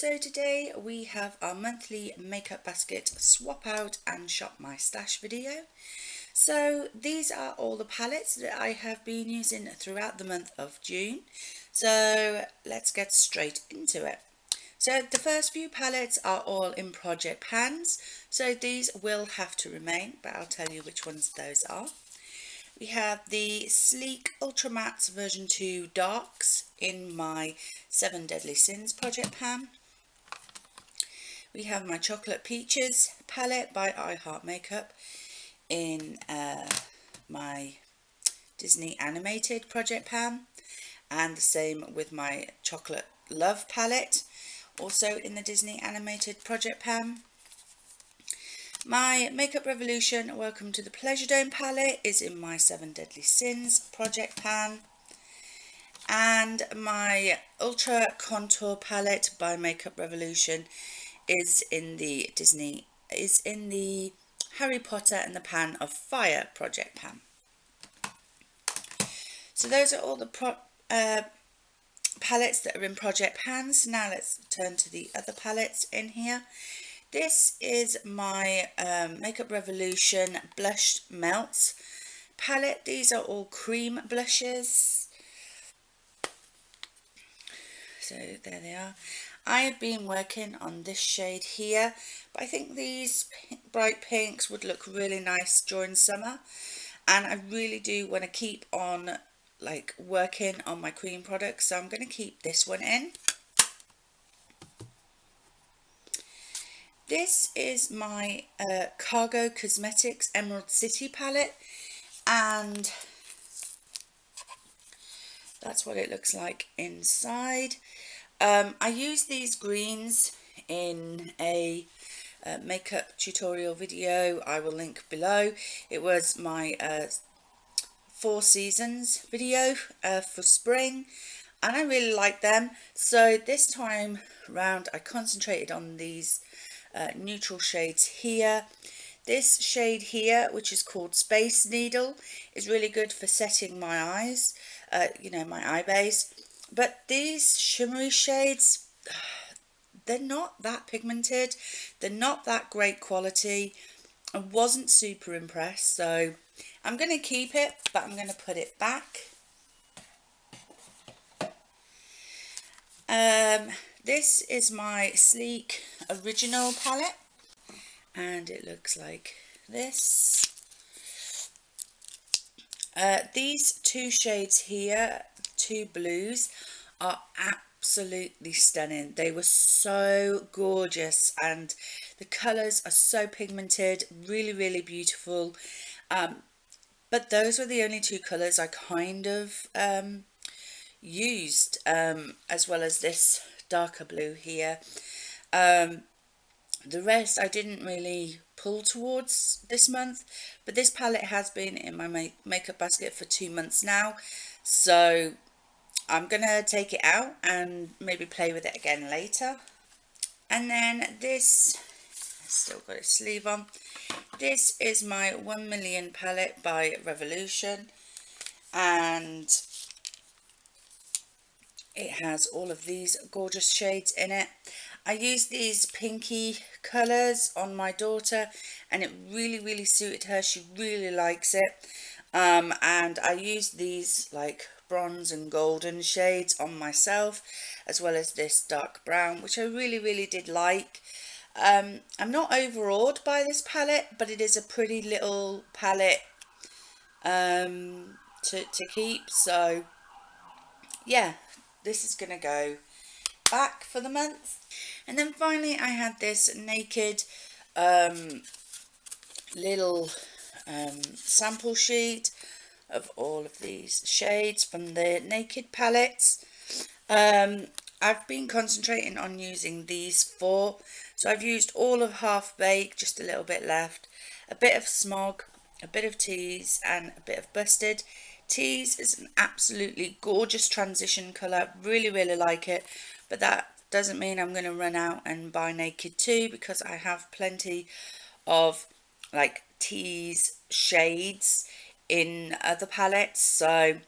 So today we have our monthly makeup basket swap out and shop my stash video. So these are all the palettes that I have been using throughout the month of June. So let's get straight into it. So the first few palettes are all in Project Pans, so these will have to remain, but I'll tell you which ones those are. We have the Sleek Ultra Mattes version 2 Darks in my 7 Deadly Sins Project Pan. We have my Chocolate Peaches palette by I Heart Makeup in my Disney Animated Project Pan, and the same with my Chocolate Love palette, also in the Disney Animated Project Pan. My Makeup Revolution Welcome to the Pleasure Dome palette is in my 7 Deadly Sins Project Pan, and my Ultra Contour palette by Makeup Revolution is in the Harry Potter and the Pan of Fire Project Pan. So those are all the palettes that are in Project Pans. Now let's turn to the other palettes in here. This is my Makeup Revolution Blush Melts palette. These are all cream blushes. So there they are. I have been working on this shade here, but I think these bright pinks would look really nice during summer, and I really do want to keep on working on my cream products, so I'm going to keep this one in. This is my Cargo Cosmetics Emerald City palette, and that's what it looks like inside. I use these greens in a makeup tutorial video I will link below. It was my 4 seasons video for spring, and I really like them, so this time round I concentrated on these neutral shades here. This shade here, which is called Space Needle, is really good for setting my eyes, my eye base. But these shimmery shades, they're not that pigmented, they're not that great quality. I wasn't super impressed, so I'm going to keep it, but I'm going to put it back. This is my Sleek Original palette, and it looks like this. These two shades here, two blues, are absolutely stunning. They were so gorgeous, and the colours are so pigmented, really beautiful. But those were the only two colours I kind of used, as well as this darker blue here. The rest I didn't really pull towards this month, but this palette has been in my makeup basket for 2 months now, so I'm gonna take it out and maybe play with it again later. And then this, still got its sleeve on. This is my 1 Million palette by Revolution, and it has all of these gorgeous shades in it. I used these pinky colours on my daughter, and it really suited her. She really likes it. And I used these like bronze and golden shades on myself, as well as this dark brown, which I really did like. I'm not overawed by this palette, but it is a pretty little palette to keep. So yeah, this is gonna go back for the month. And then finally I had this Naked little sample sheet of all of these shades from the Naked palettes. I've been concentrating on using these 4, so I've used all of Half Baked, just a little bit left, a bit of Smog, a bit of Tease, and a bit of Busted. Tease is an absolutely gorgeous transition colour, really like it, but that doesn't mean I'm going to run out and buy Naked 2, because I have plenty of like Tease shades in other palettes. So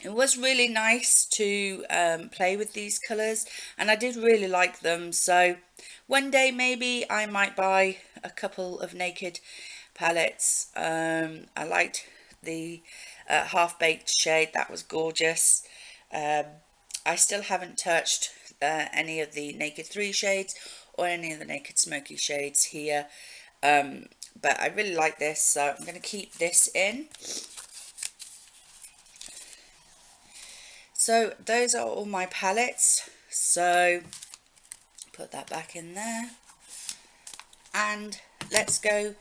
It was really nice to play with these colours, and I did really like them. So one day maybe I might buy a couple of Naked palettes. I liked the half-baked shade, that was gorgeous. I still haven't touched any of the Naked 3 shades or any of the Naked Smoky shades here, but I really like this, so I'm going to keep this in. So those are all my palettes, so put that back in there, and let's go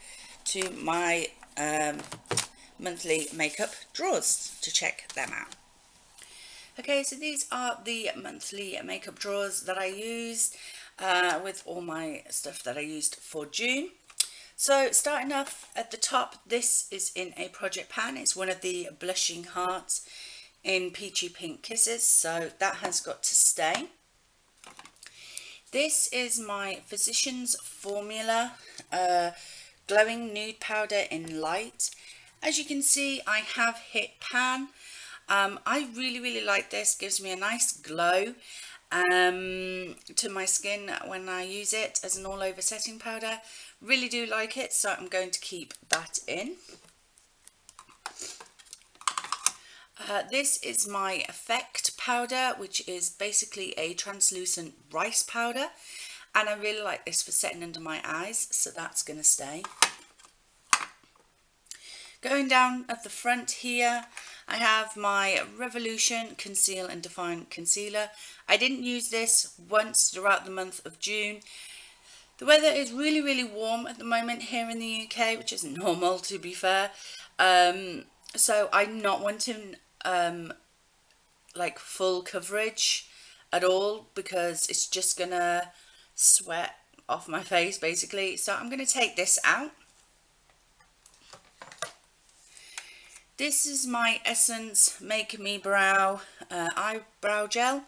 to my monthly makeup drawers to check them out. Okay, so these are the monthly makeup drawers that I use with all my stuff that I used for June. So starting off at the top, this is in a project pan. It's one of the blushing hearts in Peachy Pink Kisses, so that has got to stay. This is my Physicians Formula glowing nude powder in light. As you can see, I have hit pan. I really like this. Gives me a nice glow to my skin when I use it as an all over setting powder. Really do like it, so I'm going to keep that in. This is my Effect powder, which is basically a translucent rice powder, and I really like this for setting under my eyes, so that's going to stay. Going down at the front here, I have my Revolution Conceal and Define Concealer. I didn't use this once throughout the month of June. The weather is really warm at the moment here in the UK, which is normal to be fair. So I'm not wanting like full coverage at all, because it's just gonna sweat off my face basically. So I'm gonna take this out. This is my Essence Make Me Brow eyebrow gel.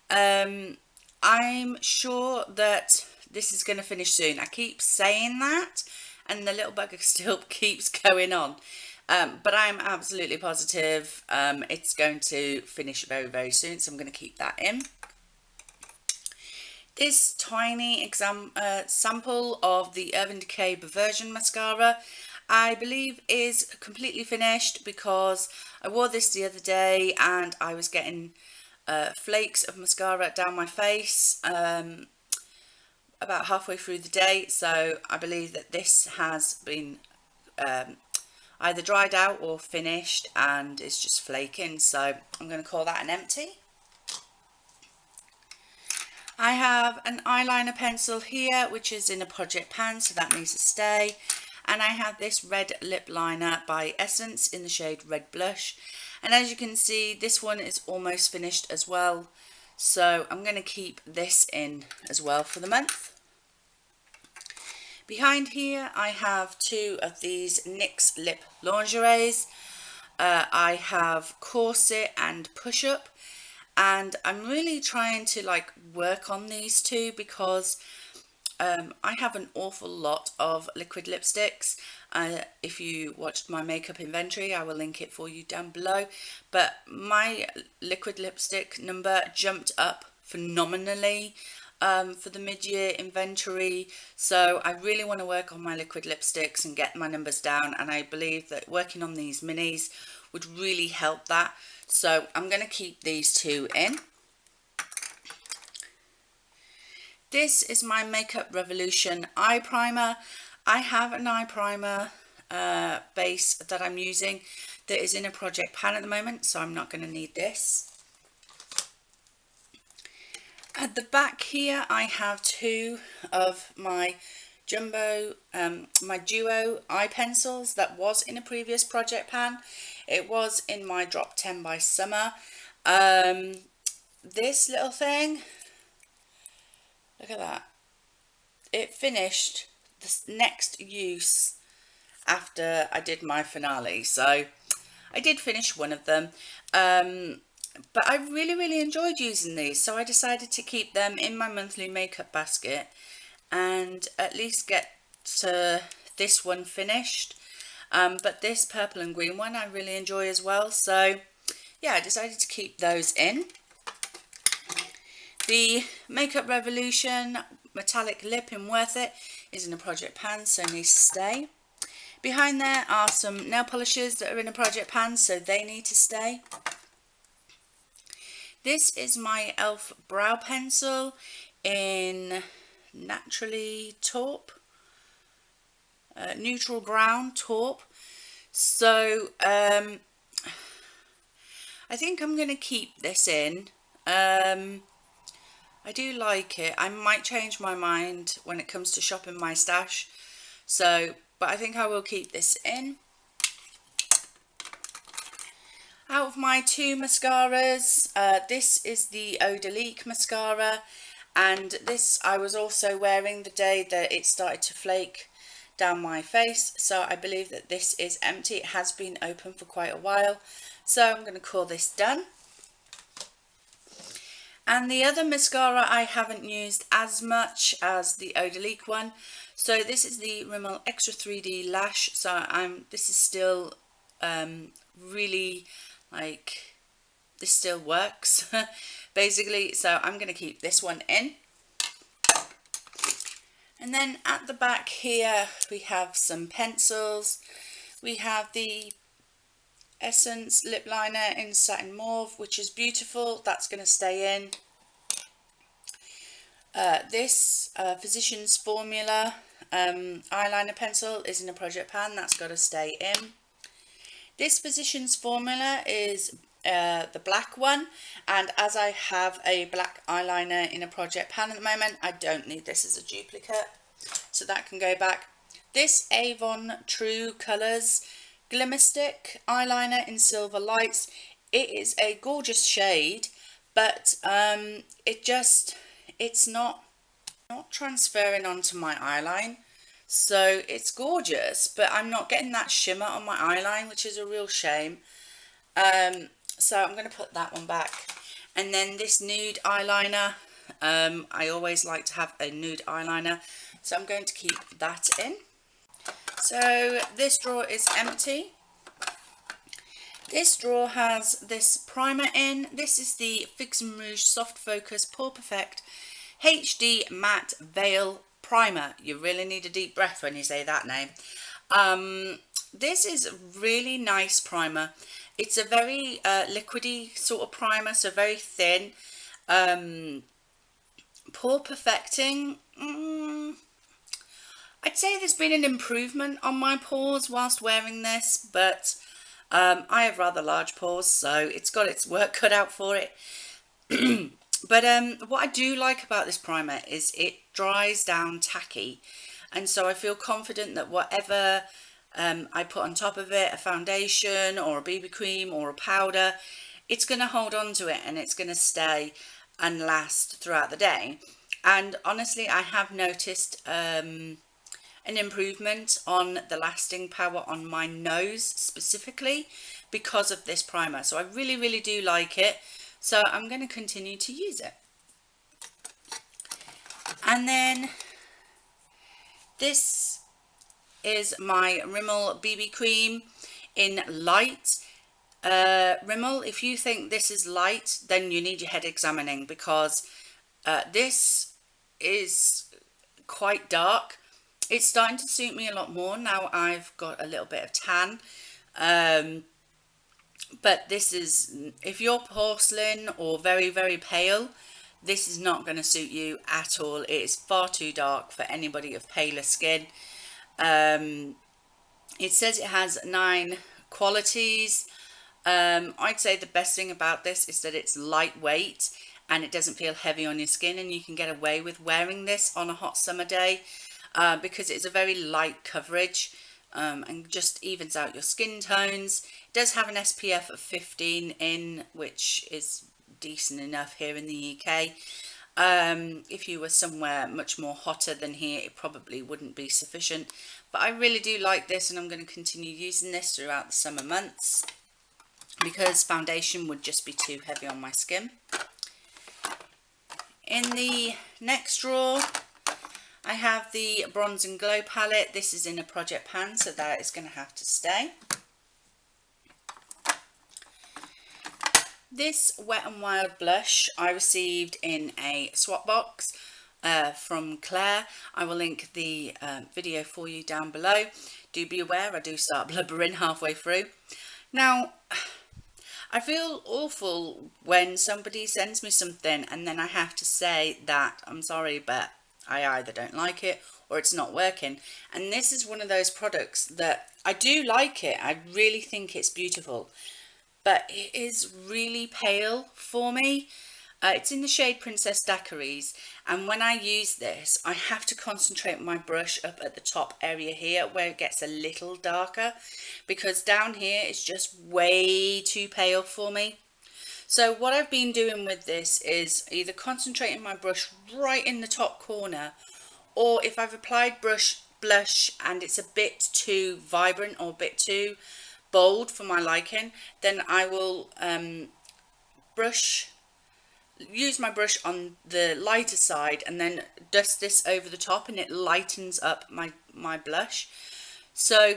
I'm sure that this is going to finish soon. I keep saying that and the little bugger still keeps going on. But I'm absolutely positive it's going to finish very soon, so I'm going to keep that in. This tiny sample of the Urban Decay Perversion Mascara, I believe is completely finished, because I wore this the other day and I was getting flakes of mascara down my face about halfway through the day, so I believe that this has been either dried out or finished and it's just flaking, so I'm going to call that an empty. I have an eyeliner pencil here, which is in a project pan, so that needs to stay. And I have this red lip liner by Essence in the shade Red Blush. And as you can see, this one is almost finished as well. So I'm going to keep this in as well for the month. Behind here, I have two of these NYX lip lingeries. I have Corset and Push Up. And I'm really trying to like work on these two, because I have an awful lot of liquid lipsticks. If you watched my makeup inventory, I will link it for you down below. But my liquid lipstick number jumped up phenomenally for the mid-year inventory. So I really want to work on my liquid lipsticks and get my numbers down. And I believe that working on these minis would really help that. So I'm going to keep these two in. This is my Makeup Revolution eye primer. I have an eye primer base that I'm using that is in a project pan at the moment, so I'm not going to need this. At the back here, I have two of my Jumbo, my Duo eye pencils that was in a previous project pan. It was in my Drop 10 by Summer. This little thing, look at that. It finished the next use after I did my finale. So I did finish one of them. But I really enjoyed using these. So I decided to keep them in my monthly makeup basket and at least get this one finished. But this purple and green one I really enjoy as well. So yeah, I decided to keep those in. The Makeup Revolution metallic lip in Worth It is in a project pan, so needs to stay. Behind there are some nail polishes that are in a project pan, so they need to stay. This is my e.l.f. brow pencil in Naturally Taupe, neutral brown taupe. So I think I'm going to keep this in. I do like it. I might change my mind when it comes to shopping my stash. So, but I think I will keep this in. Out of my two mascaras, this is the Eau de Lique mascara, and this I was also wearing the day that it started to flake down my face, so I believe that this is empty. It has been open for quite a while, so I'm going to call this done. And the other mascara I haven't used as much as the Eau de Lique one, so this is the Rimmel Extra 3D Lash. So this is still really, like, this still works basically, so I'm going to keep this one in. And then at the back here we have some pencils. We have the Essence lip liner in Satin Mauve, which is beautiful. That's going to stay in. This Physicians Formula eyeliner pencil is in a project pan. That's got to stay in. This Physicians Formula is the black one, and as I have a black eyeliner in a project pan at the moment, I don't need this as a duplicate, so that can go back. This Avon True Colours Glimmer Stick eyeliner in Silver Lights. It is a gorgeous shade, but it's not transferring onto my eyeline. So it's gorgeous, but I'm not getting that shimmer on my eyeline, which is a real shame. So I'm going to put that one back. And then this nude eyeliner, I always like to have a nude eyeliner, so I'm going to keep that in. So this drawer is empty. This drawer has this primer in. This is the Fix and Rouge Soft Focus Pore Perfect HD Matte Veil Primer. You really need a deep breath when you say that name. This is a really nice primer. It's a very liquidy sort of primer, so very thin. Pore perfecting. I'd say there's been an improvement on my pores whilst wearing this, but I have rather large pores, so it's got its work cut out for it. But what I do like about this primer is it dries down tacky, and so I feel confident that whatever I put on top of it, a foundation or a BB cream or a powder, it's going to hold on to it and it's going to stay and last throughout the day. And honestly, I have noticed an improvement on the lasting power on my nose specifically because of this primer. So I really do like it. So I'm going to continue to use it. And then this is my Rimmel BB cream in light. Rimmel, if you think this is light, then you need your head examining, because this is quite dark. It's starting to suit me a lot more now I've got a little bit of tan. But this is, if you're porcelain or very pale, this is not going to suit you at all. It is far too dark for anybody of paler skin. It says it has 9 qualities. I'd say the best thing about this is that it's lightweight and it doesn't feel heavy on your skin, and you can get away with wearing this on a hot summer day because it's a very light coverage. And just evens out your skin tones. It does have an SPF of 15 in, which is decent enough here in the UK. If you were somewhere much more hotter than here, it probably wouldn't be sufficient. But I really do like this, and I'm going to continue using this throughout the summer months because foundation would just be too heavy on my skin. In the next drawer, I have the Bronze and Glow palette. This is in a project pan, so that is going to have to stay. This Wet n Wild blush I received in a swap box from Claire. I will link the video for you down below. Do be aware I do start blubbering halfway through. Now, I feel awful when somebody sends me something and then I have to say that I'm sorry, but I either don't like it or it's not working. And this is one of those products that I do like it. I really think it's beautiful, but it is really pale for me. It's in the shade Princess Daiquiris, and when I use this I have to concentrate my brush up at the top area here where it gets a little darker, because down here it's just way too pale for me. So what I've been doing with this is either concentrating my brush right in the top corner, or if I've applied blush and it's a bit too vibrant or a bit too bold for my liking, then I will use my brush on the lighter side and then dust this over the top, and it lightens up my blush. So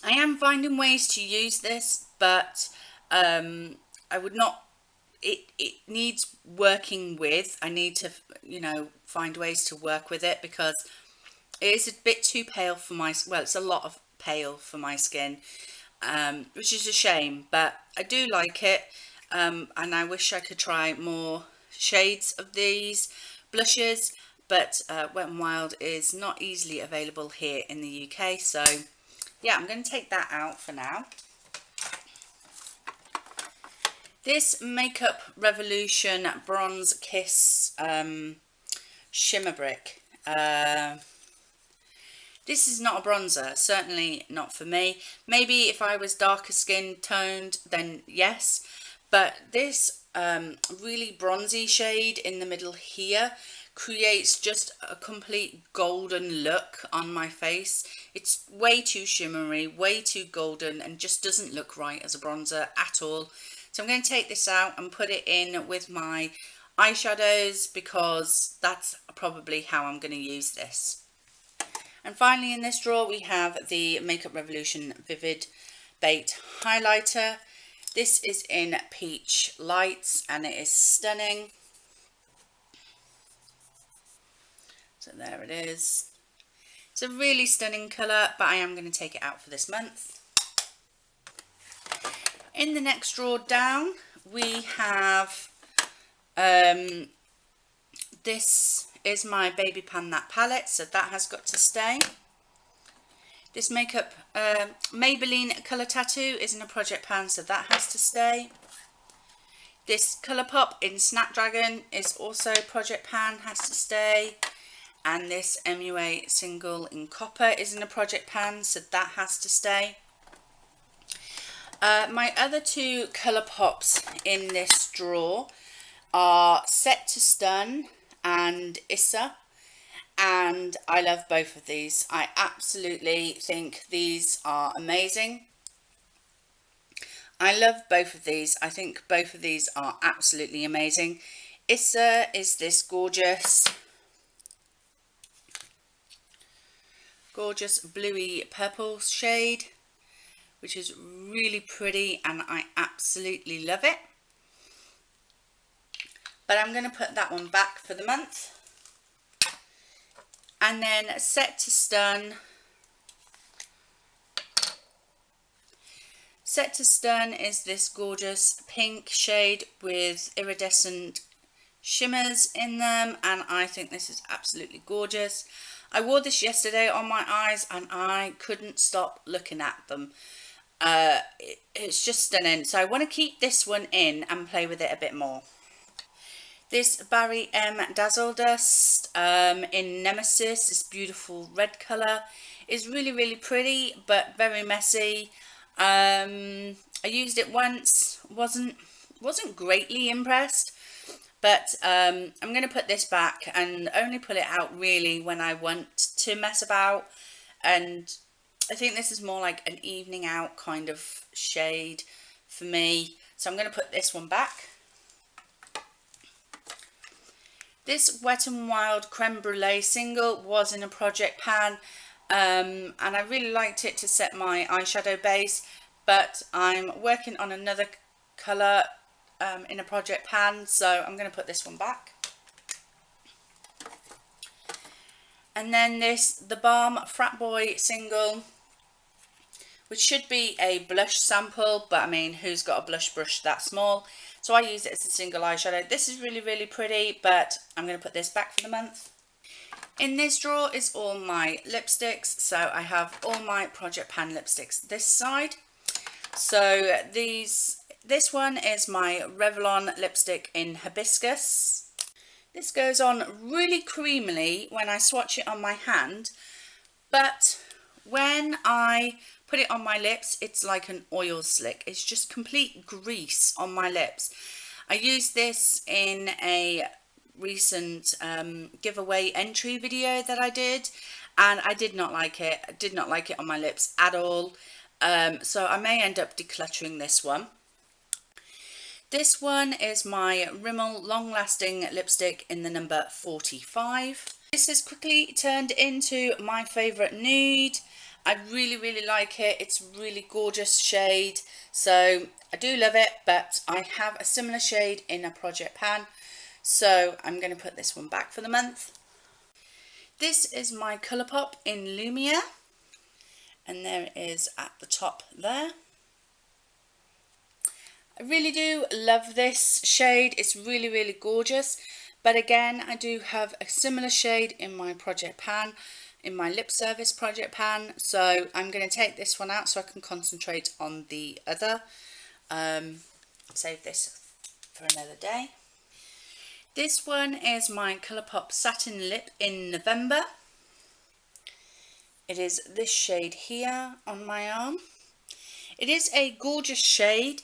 I am finding ways to use this, but I would not, it needs working with. I need to, you know, find ways to work with it, because it is a bit too pale for my, well, it's a lot of pale for my skin, which is a shame, but I do like it. And I wish I could try more shades of these blushes, but Wet n Wild is not easily available here in the UK, so yeah, I'm going to take that out for now. This Makeup Revolution Bronze Kiss Shimmer Brick. This is not a bronzer, certainly not for me. Maybe if I was darker skin toned, then yes. But this really bronzy shade in the middle here creates just a complete golden look on my face. It's way too shimmery, way too golden, and just doesn't look right as a bronzer at all. So I'm going to take this out and put it in with my eyeshadows, because that's probably how I'm going to use this. And finally, in this drawer we have the Makeup Revolution Vivid Bait Highlighter. This is in Peach Lights and it is stunning. So there it is. It's a really stunning colour, but I am going to take it out for this month. In the next drawer down we have, this is my Baby Pan That palette, so that has got to stay. This makeup Maybelline Colour Tattoo is in a project pan, so that has to stay. This Colourpop in Snapdragon is also project pan, has to stay. And this MUA Single in Copper is in a project pan, so that has to stay. My other two Colourpops in this drawer are Set to Stun and Issa. And I love both of these. I absolutely think these are amazing. I love both of these. I think both of these are absolutely amazing. Issa is this gorgeous bluey purple shade, which is really pretty and I absolutely love it. But I'm going to put that one back for the month. And then Set to Stun. Set to Stun is this gorgeous pink shade with iridescent shimmers in them, and I think this is absolutely gorgeous. I wore this yesterday on my eyes and I couldn't stop looking at them. It's just stunning. So I want to keep this one in and play with it a bit more. This Barry M Dazzle Dust in Nemesis, this beautiful red colour, is really pretty but very messy. I used it once, wasn't greatly impressed, but I'm going to put this back and only pull it out really when I want to mess about, and I think this is more like an evening out kind of shade for me, so I'm going to put this one back. This Wet n Wild Creme Brulee Single was in a project pan, and I really liked it to set my eyeshadow base, but I'm working on another colour in a project pan, so I'm going to put this one back. And then the Balm Frat Boy single, which should be a blush sample, but I mean, who's got a blush brush that small? So I use it as a single eyeshadow. This is really, really pretty, but I'm going to put this back for the month. In this drawer is all my lipsticks. So I have all my project pan lipsticks this side. So this one is my Revlon lipstick in Hibiscus. This goes on really creamily when I swatch it on my hand, but when I put it on my lips, it's like an oil slick. It's just complete grease on my lips. I used this in a recent giveaway entry video that I did, and I did not like it. I did not like it on my lips at all. So I may end up decluttering this one. This one is my Rimmel Long Lasting lipstick in the number 45. This has quickly turned into my favourite nude. I really, really like it. It's a really gorgeous shade. So I do love it, but I have a similar shade in a project pan. So I'm going to put this one back for the month. This is my Colourpop in Lumia. And there it is at the top there. I really do love this shade. It's really, really gorgeous. But again, I do have a similar shade in my project pan, in my lip service project pan. So I'm going to take this one out so I can concentrate on the other. Save this for another day. This one is my Colourpop Satin Lip in November. It is this shade here on my arm. It is a gorgeous shade.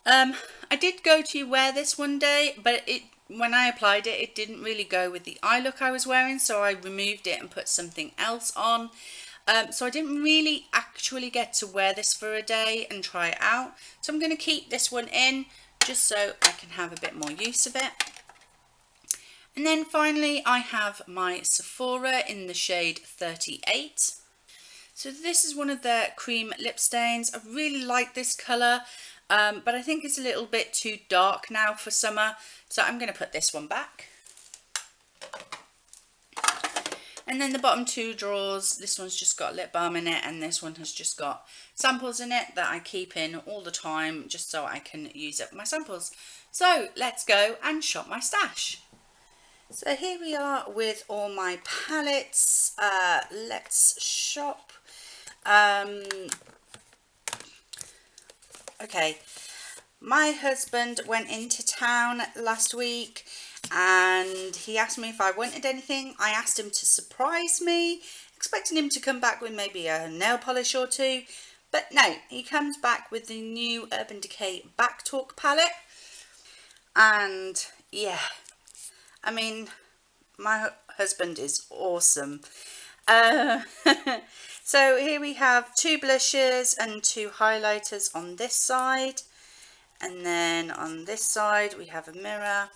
I did go to wear this one day, but when I applied it, it didn't really go with the eye look I was wearing, so I removed it and put something else on. So I didn't really actually get to wear this for a day and try it out. So I'm going to keep this one in just so I can have a bit more use of it. And then finally I have my Sephora in the shade 38. So this is one of their cream lip stains. I really like this colour. But I think it's a little bit too dark now for summer, so I'm going to put this one back. And then the bottom two drawers, this one's just got lip balm in it, and this one has just got samples in it that I keep in all the time just so I can use up my samples. So let's go and shop my stash. So here we are with all my palettes. Let's shop. Okay, my husband went into town last week and he asked me if I wanted anything. I asked him to surprise me, expecting him to come back with maybe a nail polish or two, but no, he comes back with the new Urban Decay Back Talk palette. And yeah, I mean, my husband is awesome. So here we have 2 blushes and 2 highlighters on this side, and then on this side we have a mirror.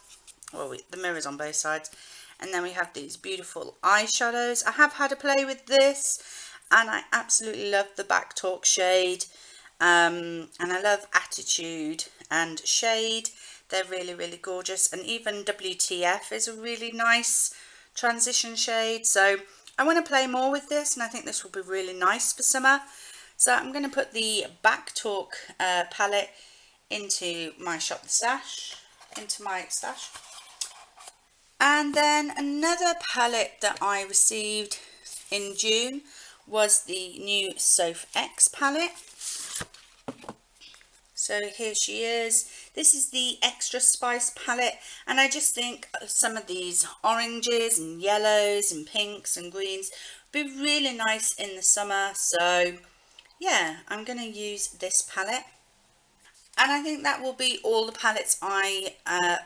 Well, the mirror's on both sides, and then we have these beautiful eyeshadows. I have had a play with this and I absolutely love the Back Talk shade, and I love Attitude and Shade. They're really, really gorgeous, and even WTF is a really nice transition shade. So I want to play more with this, and I think this will be really nice for summer. So I'm going to put the Back Talk palette into my stash. And then another palette that I received in June was the new Soph X palette. So here she is. This is the Extra Spice palette, and I just think some of these oranges and yellows and pinks and greens would be really nice in the summer. So yeah, I'm going to use this palette. And I think that will be all the palettes I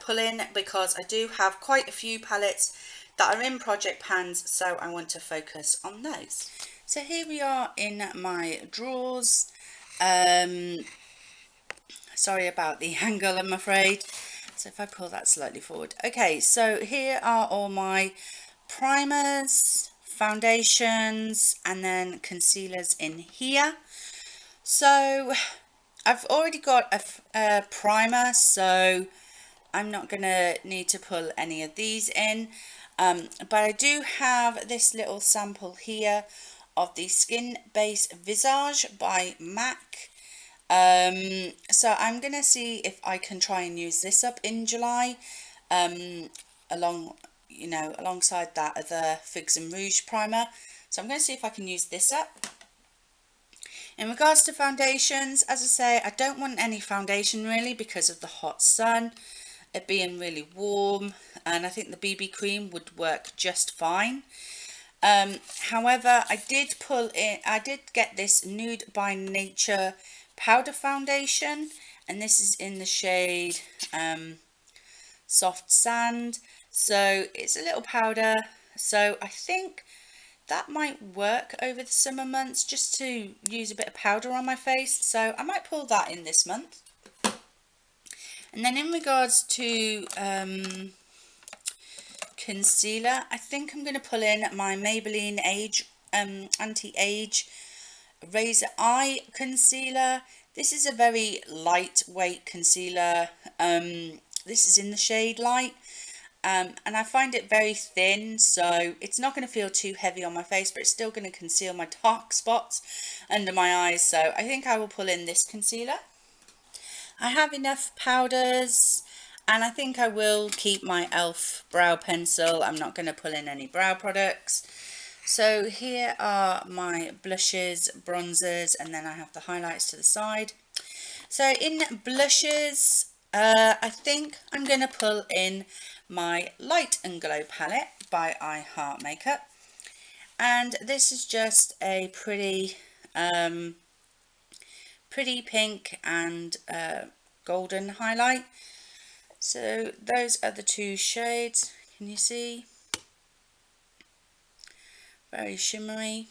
pull in, because I do have quite a few palettes that are in project pans, so I want to focus on those. So here we are in my drawers. Sorry about the angle, I'm afraid. So if I pull that slightly forward. Okay, so here are all my primers, foundations, and then concealers in here. So I've already got a primer, so I'm not going to need to pull any of these in. But I do have this little sample here of the Skin Base Visage by MAC. So I'm going to see if I can try and use this up in July, alongside that other Figs and Rouge primer. So I'm going to see if I can use this up. In regards to foundations, as I say, I don't want any foundation really because of the hot sun, it being really warm, and I think the BB cream would work just fine. However, I did get this Nude by Nature powder foundation, and this is in the shade Soft Sand. So it's a little powder, so I think that might work over the summer months, just to use a bit of powder on my face. So I might pull that in this month. And then in regards to concealer, I think I'm going to pull in my Maybelline Anti-Age Razor Eye Concealer. This is a very lightweight concealer. This is in the shade Light. And I find it very thin, so it's not going to feel too heavy on my face, but it's still going to conceal my dark spots under my eyes. So I think I will pull in this concealer. I have enough powders, and I think I will keep my e.l.f. brow pencil. I'm not going to pull in any brow products. So here are my blushes, bronzers, and then I have the highlights to the side. So in blushes, I think I'm going to pull in my Light and Glow palette by I Heart Makeup, and this is just a pretty pink and golden highlight. So those are the two shades. Can you see? Very shimmery.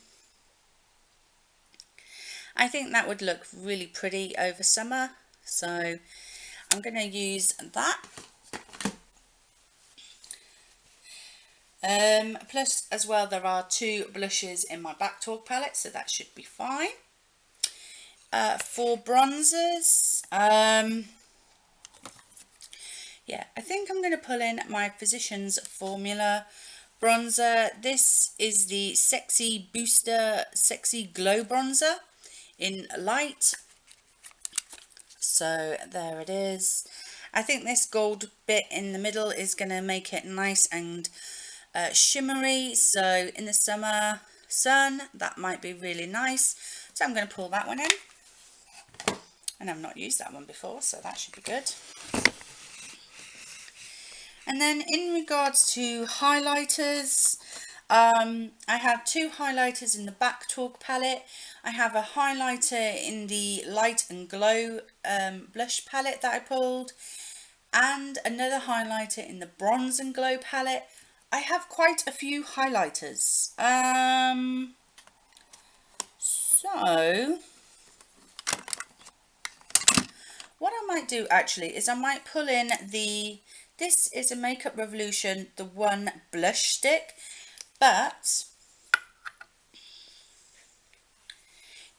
I think that would look really pretty over summer, so I'm going to use that. Plus as well, there are two blushes in my Back Talk palette, so that should be fine. For bronzers, yeah, I think I'm going to pull in my Physicians Formula bronzer. This is the Sexy Booster Sexy Glow Bronzer in Light. So there it is. I think this gold bit in the middle is going to make it nice and shimmery, so in the summer sun that might be really nice. So I'm going to pull that one in, and I've not used that one before, so that should be good. And then in regards to highlighters, I have two highlighters in the Back Talk palette. I have a highlighter in the Light and Glow blush palette that I pulled, and another highlighter in the Bronze and Glow palette. I have quite a few highlighters. So what I might do actually is I might pull in this is a Makeup Revolution, the One blush stick, but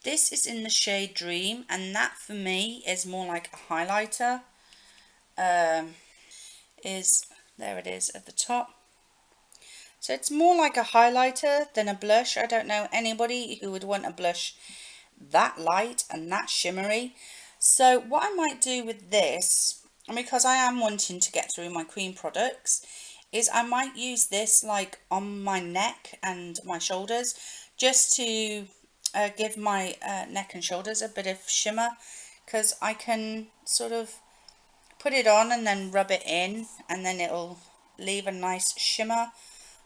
this is in the shade Dream, and that for me is more like a highlighter. There it is at the top. So it's more like a highlighter than a blush. I don't know anybody who would want a blush that light and that shimmery. So what I might do with this, and because I am wanting to get through my cream products, is I might use this like on my neck and my shoulders, just to give my neck and shoulders a bit of shimmer, because I can sort of put it on and then rub it in, and then it'll leave a nice shimmer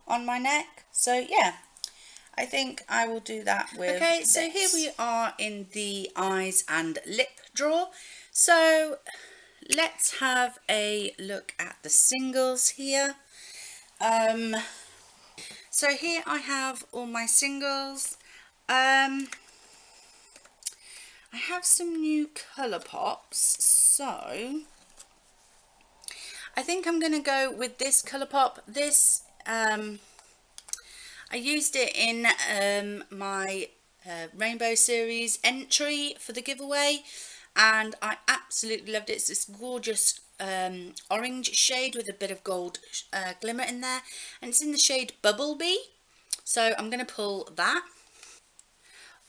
on my neck. So yeah, I think I will do that with this. So here we are in the eyes and lip drawer. So let's have a look at the singles here. So here I have all my singles. I have some new Colourpops, so I think I'm going to go with this Colourpop. This I used it in my Rainbow Series entry for the giveaway, and I absolutely loved it. It's this gorgeous orange shade with a bit of gold glimmer in there, and it's in the shade Bumblebee. So I'm going to pull that.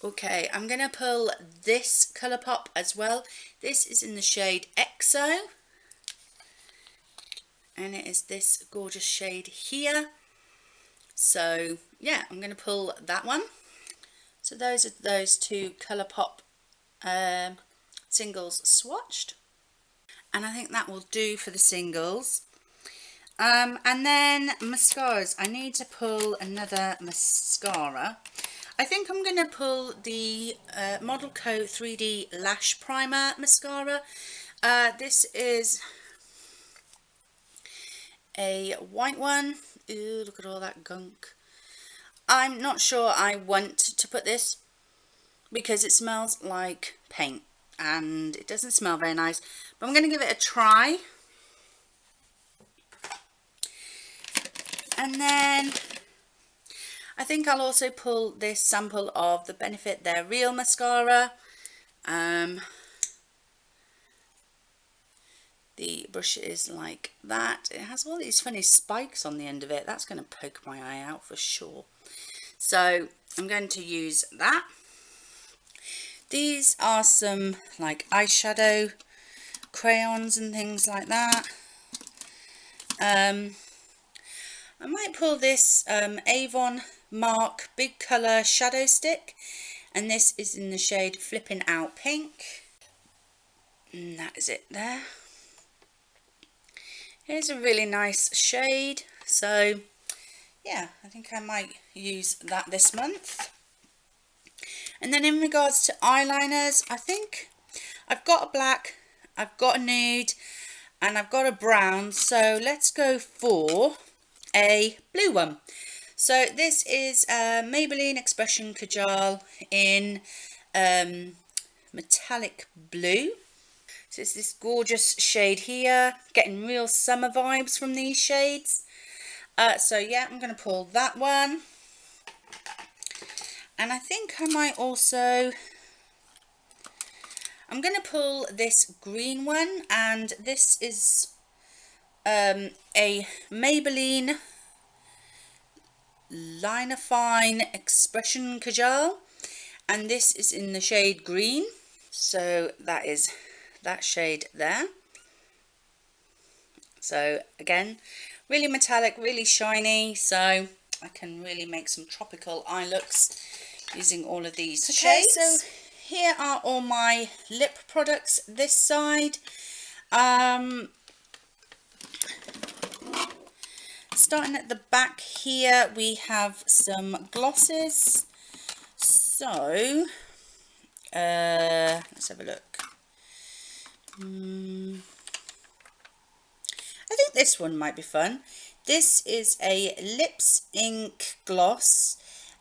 Okay, I'm going to pull this Colourpop as well. This is in the shade EXO, and it is this gorgeous shade here. So yeah, I'm going to pull that one. So those are those two Colourpop singles swatched, and I think that will do for the singles. And then mascaras. I need to pull another mascara. I think I'm going to pull the Model Co 3D Lash Primer mascara. This is a white one. Ooh, look at all that gunk. I'm not sure I want to put this because it smells like paint and it doesn't smell very nice, but I'm going to give it a try. And then I think I'll also pull this sample of the Benefit They're Real mascara. The brush is like that. It has all these funny spikes on the end of it. That's going to poke my eye out for sure. So I'm going to use that. These are some like eyeshadow crayons and things like that. I might pull this Avon Mark Big Colour Shadow Stick, and this is in the shade Flippin' Out Pink. And that is it there. Here's a really nice shade, so yeah, I think I might use that this month. And then in regards to eyeliners, I think I've got a black, I've got a nude, and I've got a brown, so let's go for a blue one. So this is Maybelline Expression Kajal in metallic blue. So it's this gorgeous shade here, getting real summer vibes from these shades. So yeah, I'm going to pull that one. And I think I might also, I'm going to pull this green one, and this is a Maybelline Liner Fine Expression Kajal, and this is in the shade green. So that is that shade there. So again, really metallic, really shiny, so I can really make some tropical eye looks using all of these shades. So here are all my lip products this side. Starting at the back here, we have some glosses. So let's have a look. I think this one might be fun. This is a Lips Ink gloss,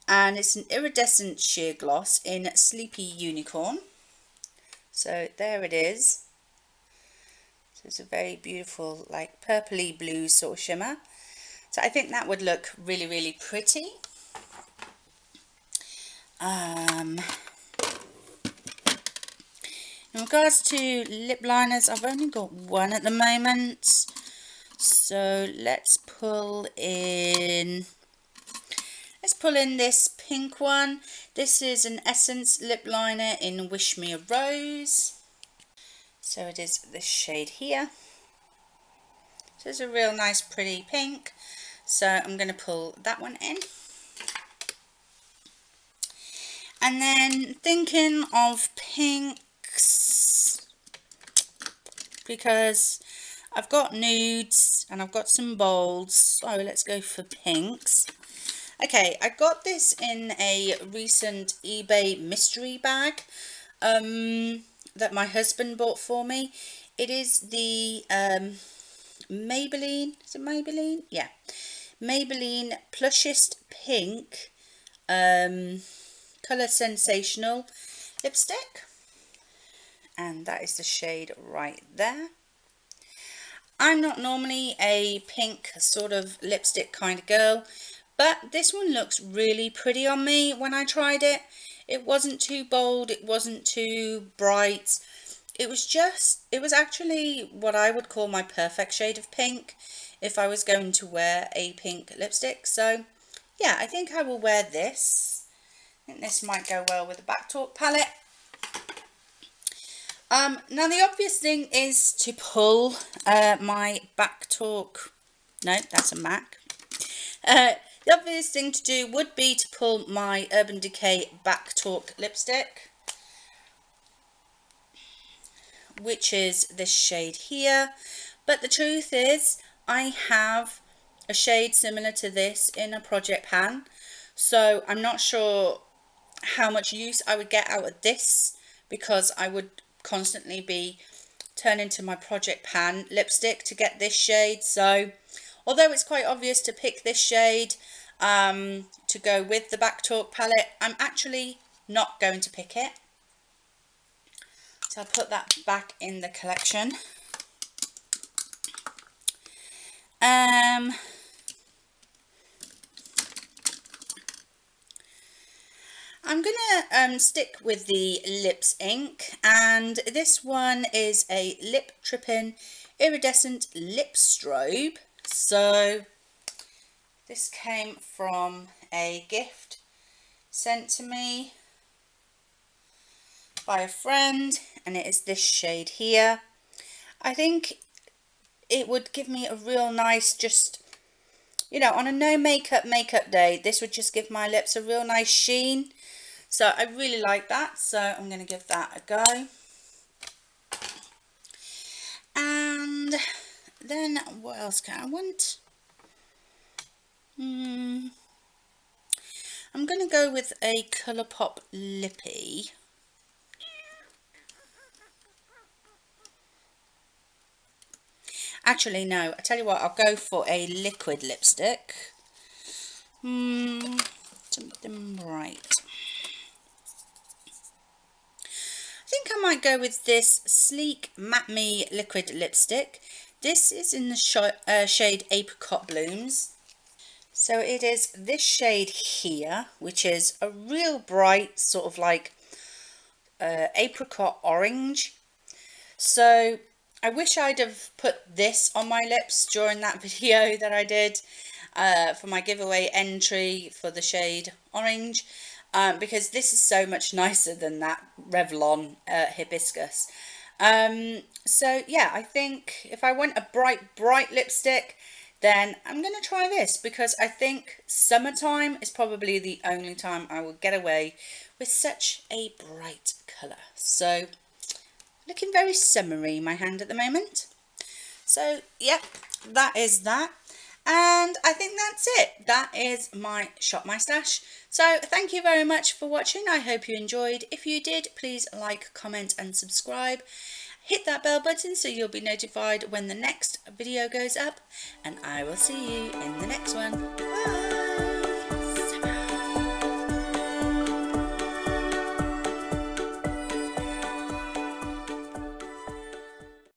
and it's an iridescent sheer gloss in Sleepy Unicorn. So there it is. So it's a very beautiful, like purpley blue sort of shimmer. So I think that would look really, really pretty. In regards to lip liners, I've only got one at the moment. So let's pull in this pink one. This is an Essence lip liner in Wish Me a Rose. So it is this shade here. So it's a real nice pretty pink. So I'm going to pull that one in. And then thinking of pinks, because I've got nudes and I've got some bolds, so let's go for pinks. Okay, I got this in a recent eBay mystery bag that my husband bought for me. It is the Maybelline, is it Maybelline? Yeah, Maybelline Plushest Pink Colour Sensational lipstick, and that is the shade right there. I'm not normally a pink sort of lipstick kind of girl, but this one looks really pretty on me when I tried it. It wasn't too bold, it wasn't too bright, it was actually what I would call my perfect shade of pink if I was going to wear a pink lipstick. So yeah, I think I will wear this. I think this might go well with the Back Talk palette. Now the obvious thing is to pull my Back Talk, no, that's a MAC. The obvious thing to do would be to pull my Urban Decay Back Talk lipstick, which is this shade here. But the truth is, I have a shade similar to this in a Project Pan, so I'm not sure how much use I would get out of this, because I would constantly be turning to my Project Pan lipstick to get this shade. So although it's quite obvious to pick this shade to go with the Back Talk palette, I'm actually not going to pick it. So I'll put that back in the collection. I'm gonna stick with the Lips ink, and this one is a Lip Trippin' Iridescent Lip Strobe. So this came from a gift sent to me by a friend, and it is this shade here. I think it would give me a real nice, just, you know, on a no makeup day, this would just give my lips a real nice sheen. So I really like that, so I'm going to give that a go. And then what else can I want? I'm going to go with a Colourpop Lippy. Actually, no, I tell you what, I'll go for a liquid lipstick. Something bright. I think I might go with this Sleek Matte Me liquid lipstick. This is in the shade Apricot Blooms. So it is this shade here, which is a real bright sort of like apricot orange. So I wish I'd have put this on my lips during that video that I did for my giveaway entry for the shade orange, because this is so much nicer than that Revlon Hibiscus. So yeah, I think if I want a bright lipstick, then I'm going to try this, because I think summertime is probably the only time I will get away with such a bright colour. So looking very summery, my hand at the moment. So yeah, that is that. And I think that's it. That is my Shop My Stash. So thank you very much for watching. I hope you enjoyed. If you did, please like, comment and subscribe. Hit that bell button so you'll be notified when the next video goes up. And I will see you in the next one. Bye.